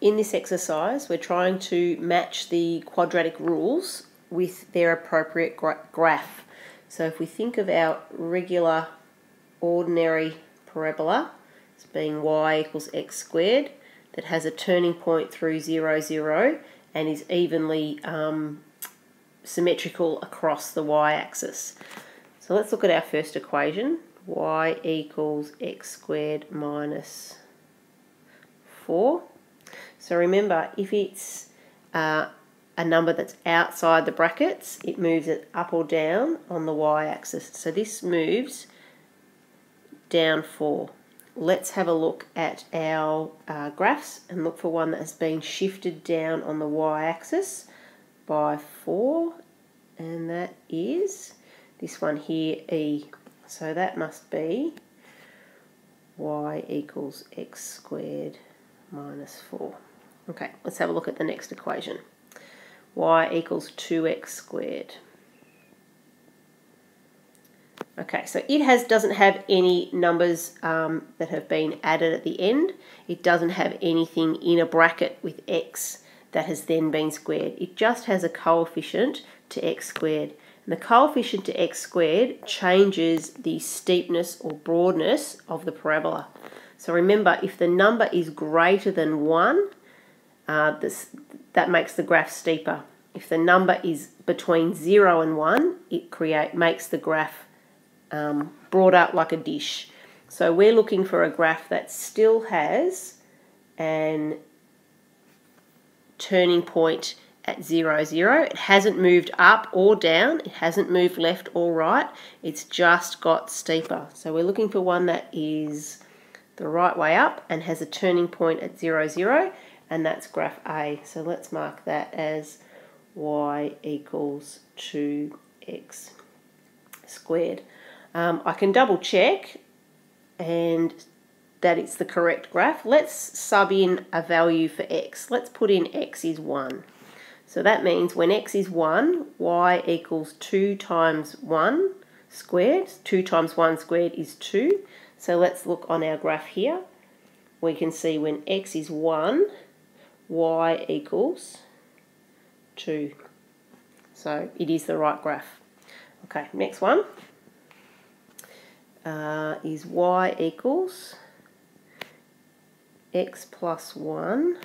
in this exercise, we're trying to match the quadratic rules with their appropriate graph. So if we think of our regular ordinary parabola as being y equals x squared, that has a turning point through 0, 0 and is evenly symmetrical across the y-axis. So let's look at our first equation, y equals x squared minus 4. So remember, if it's a number that's outside the brackets, it moves it up or down on the y-axis. So this moves down 4. Let's have a look at our graphs and look for one that has been shifted down on the y-axis by 4, and that is this one here, E. So that must be y equals x squared minus 4. Okay, let's have a look at the next equation. Y equals 2x squared. Okay, so it doesn't have any numbers that have been added at the end. It doesn't have anything in a bracket with x that has then been squared. It just has a coefficient to x squared. And the coefficient to x squared changes the steepness or broadness of the parabola. So remember, if the number is greater than 1, that makes the graph steeper. If the number is between 0 and 1, it makes the graph brought up like a dish. So we're looking for a graph that still has an turning point at 0, 0. It hasn't moved up or down. It hasn't moved left or right. It's just got steeper. So we're looking for one that is the right way up and has a turning point at 0, 0, and that's graph A. So let's mark that as y equals 2x squared. I can double check and that it's the correct graph. Let's sub in a value for x. Let's put in x is 1. So that means when x is 1, y equals 2 times 1 squared. 2 times 1 squared is 2. So let's look on our graph here. We can see when x is 1, y equals 2. So it is the right graph. Okay, next one is y equals x plus 1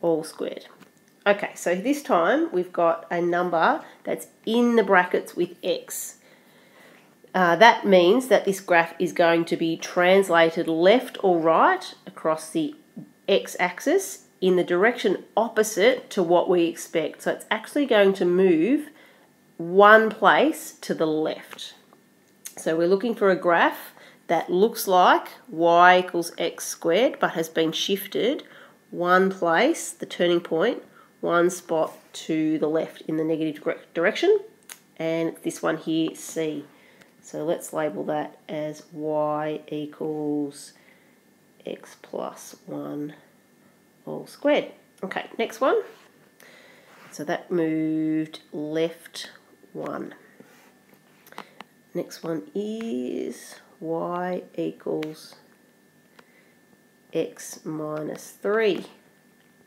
all squared. Okay, so this time we've got a number that's in the brackets with x. That means that this graph is going to be translated left or right across the x-axis in the direction opposite to what we expect. So it's actually going to move one place to the left. So we're looking for a graph that looks like y equals x squared but has been shifted one place, the turning point, one spot to the left in the negative direction, and this one here, C. So let's label that as y equals x plus 1 all squared. Okay, next one. So that moved left 1. Next one is y equals x minus 3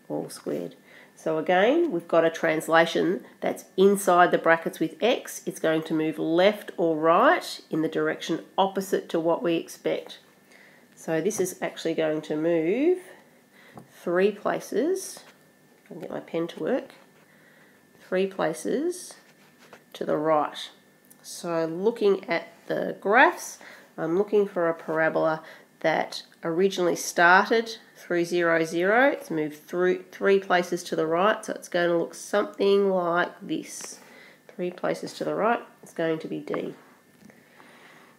all squared. So again, we've got a translation that's inside the brackets with x. It's going to move left or right in the direction opposite to what we expect. So this is actually going to move 3 places, if I can get my pen to work, 3 places to the right. So looking at the graphs, I'm looking for a parabola that originally started through 0, 0. It's moved through 3 places to the right, so it's going to look something like this. 3 places to the right, it's going to be D.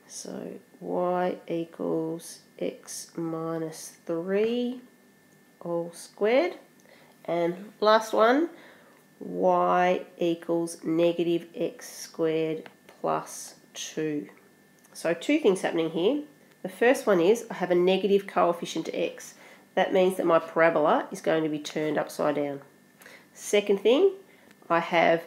So y equals x minus 3 all squared. And last one, y equals negative x squared plus 2. So 2 things happening here. The first one is I have a negative coefficient to x. That means that my parabola is going to be turned upside down. Second thing, I have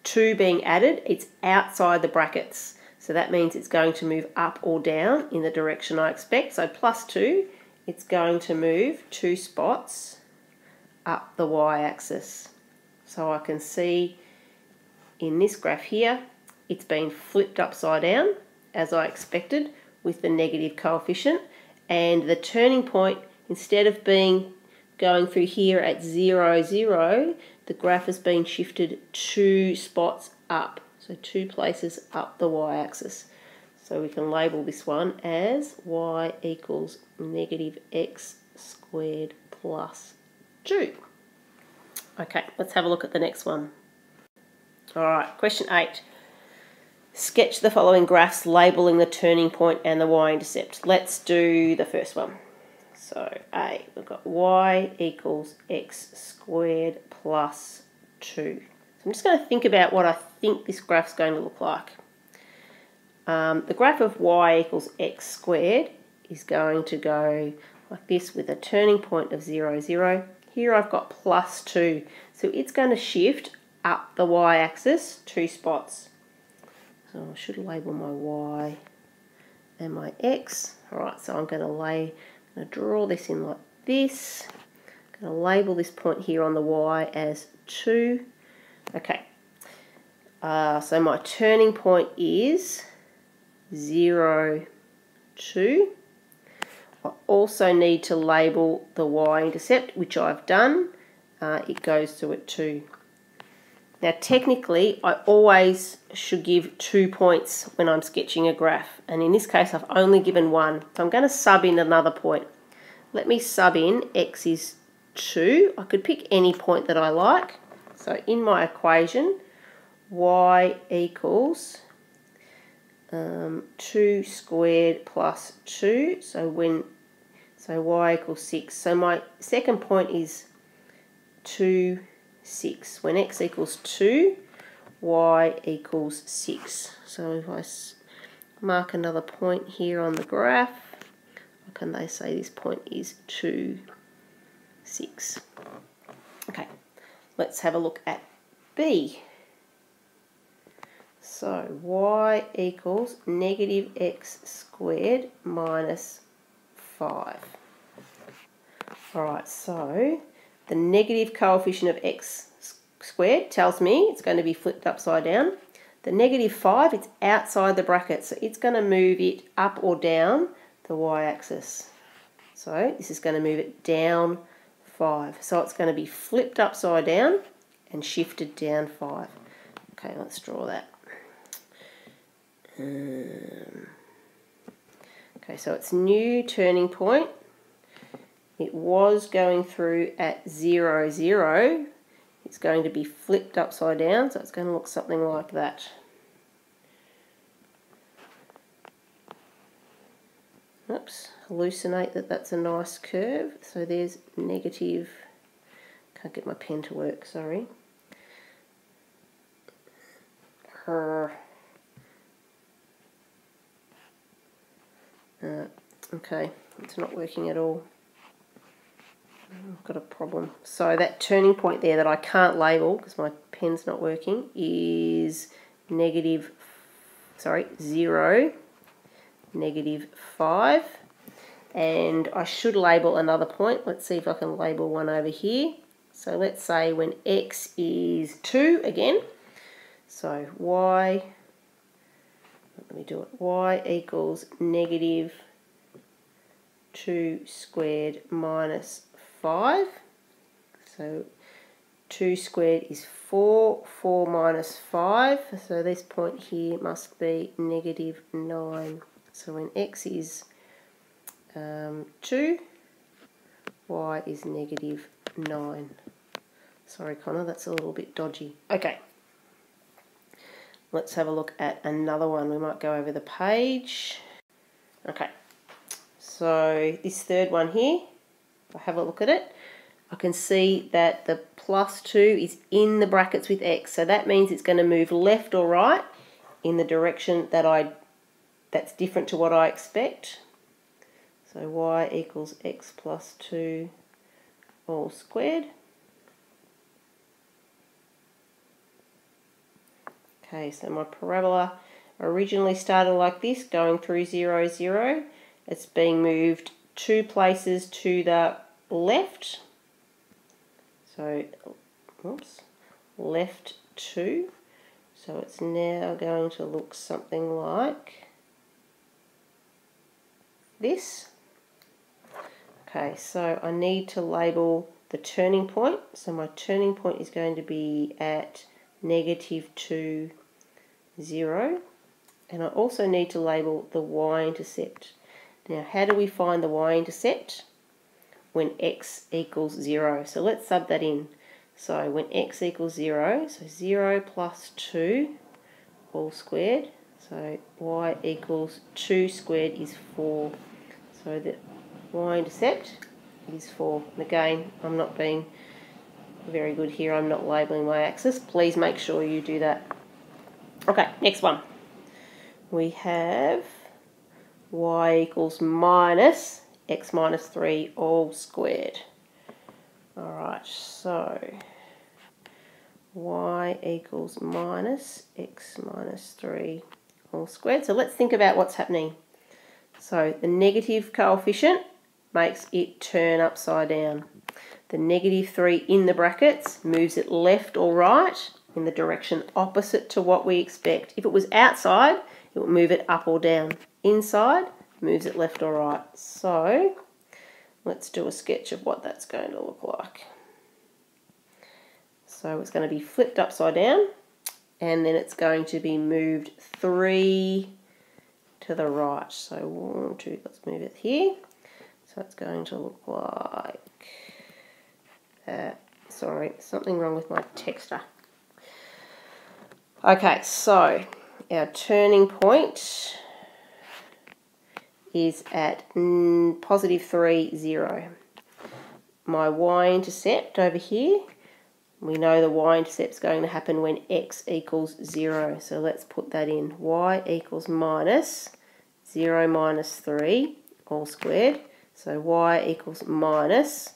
2 being added. It's outside the brackets. So that means it's going to move up or down in the direction I expect. So plus 2 it's going to move 2 spots up the y-axis. So I can see in this graph here, it's been flipped upside down, as I expected, with the negative coefficient, and the turning point, instead of going through here at 0, 0, the graph has been shifted 2 spots up, so 2 places up the y-axis. So we can label this one as y equals negative x squared plus 2. Okay, let's have a look at the next one. Alright, question 8. Sketch the following graphs labelling the turning point and the y-intercept. Let's do the first one. So A, we've got y equals x squared plus 2. So I'm just going to think about what I think this graph's going to look like. The graph of y equals x squared is going to go like this with a turning point of 0, 0. Here I've got plus 2, so it's going to shift up the y-axis 2 spots. So I should label my y and my x. Alright, so I'm going to draw this in like this. I'm going to label this point here on the y as 2. Okay, so my turning point is 0, 2. I also need to label the y-intercept, which I've done. It goes to at 2. Now technically I always should give 2 points when I'm sketching a graph, and in this case I've only given 1. So I'm going to sub in another point. Let me sub in x is 2. I could pick any point that I like. So in my equation, y equals 2 squared plus 2, so y equals 6. So my second point is 2, 6. When x equals 2, y equals 6. So if I mark another point here on the graph, what can they say this point is 2, 6. Okay, let's have a look at B. So y equals negative x squared minus 5. Alright, so the negative coefficient of x squared tells me it's going to be flipped upside down. The negative 5, it's outside the bracket, so it's going to move it up or down the y-axis. So this is going to move it down 5. So it's going to be flipped upside down and shifted down 5. Okay, let's draw that. Okay, so it's new turning point. It was going through at 0, 0. It's going to be flipped upside down, so it's going to look something like that. Oops, hallucinate that that's a nice curve. So there's negative, can't get my pen to work, sorry. Okay, it's not working at all. I've got a problem. So that turning point there that I can't label because my pen's not working is 0, negative 5. And I should label another point. Let's see if I can label one over here. So let's say when x is 2 again. So y, let me do it, y equals negative 2 squared minus 5. So 2 squared is 4, 4 minus 5. So this point here must be negative 9. So when x is 2, y is negative 9. Sorry, Connor, that's a little bit dodgy. Okay. Let's have a look at another one. We might go over the page. Okay. So this third one here, if I have a look at it, I can see that the plus 2 is in the brackets with x. So that means it's going to move left or right in the direction that's different to what I expect. So y equals x plus 2 all squared. Okay, so my parabola originally started like this, going through 0, 0. It's being moved 2 places to the left. So, oops, left 2. So it's now going to look something like this. Okay, so I need to label the turning point. So my turning point is going to be at -2, 0. And I also need to label the y-intercept. Now, how do we find the y-intercept? When x equals 0. So let's sub that in. So when x equals 0, so 0 plus 2 all squared. So y equals 2 squared is 4. So the y-intercept is 4. And again, I'm not being very good here. I'm not labelling my axis. Please make sure you do that. Okay, next one. We have y equals minus x minus 3 all squared. Alright, so y equals minus x minus 3 all squared. So let's think about what's happening. So the negative coefficient makes it turn upside down. The -3 in the brackets moves it left or right in the direction opposite to what we expect. If it was outside, it would move it up or down. Inside, moves it left or right. So let's do a sketch of what that's going to look like. So it's going to be flipped upside down, and then it's going to be moved 3 to the right. So 1, 2, let's move it here. So it's going to look like that. Sorry, something wrong with my texter. Okay, so our turning point is at +3, 0. My y-intercept over here, we know the y-intercept is going to happen when x equals 0. So let's put that in. Y equals minus 0 minus 3 all squared. So y equals minus